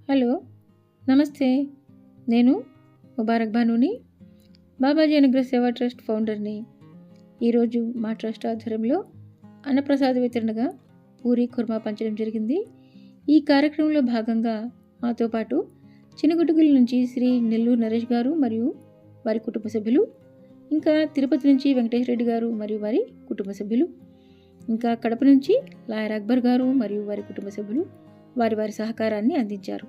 Hello, నమస్తే. నేను ముబారక్ బానుని, బాబాజీ అనుగ్రహ సేవా ట్రస్ట్ ఫౌండర్ని. ఈరోజు మా ట్రస్ట్ ఆధ్వర్యంలో అన్నప్రసాద వితరణగా పూరి కుర్మా పంచడం జరిగింది. ఈ కార్యక్రమంలో భాగంగా మాతో పాటు చిన్నగుడుగుల నుంచి శ్రీ నెల్లూరు నరేష్ గారు మరియు వారి కుటుంబ సభ్యులు, ఇంకా తిరుపతి నుంచి వెంకటేశ్వర రెడ్డి గారు మరియు వారి కుటుంబ సభ్యులు, ఇంకా కడప నుంచి లాయర్ అక్బర్ గారు మరియు వారి కుటుంబ సభ్యులు వారి సహకారాన్ని అందించారు.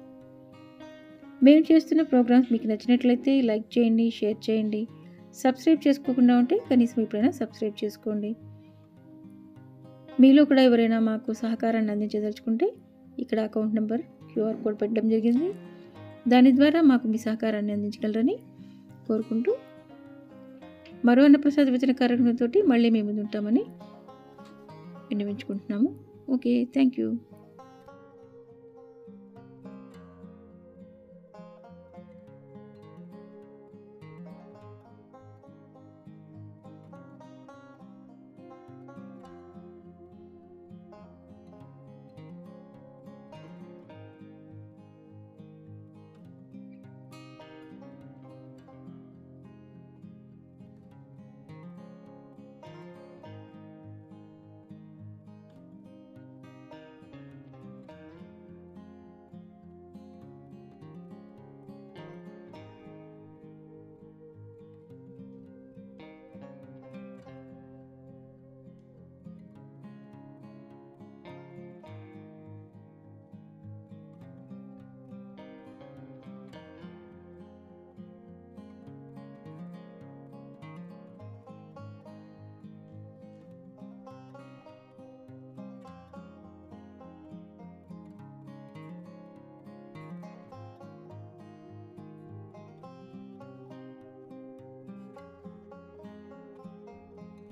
మేము చేస్తున్న ప్రోగ్రామ్స్ మీకు నచ్చినట్లయితే లైక్ చేయండి, షేర్ చేయండి. సబ్స్క్రైబ్ చేసుకోకుండా ఉంటే కనీసం ఎప్పుడైనా సబ్స్క్రైబ్ చేసుకోండి. మీలో కూడా ఎవరైనా మాకు సహకారాన్ని అందించదలుచుకుంటే ఇక్కడ అకౌంట్ నెంబర్, క్యూఆర్ కోడ్ పెట్టడం జరిగింది. దాని ద్వారా మాకు మీ సహకారాన్ని అందించగలరని కోరుకుంటూ మరో అన్నప్రసాద వితరణ కార్యక్రమంతో మళ్ళీ మేము ముందు ఉంటామని విన్నవించుకుంటున్నాము. Okay, thank you.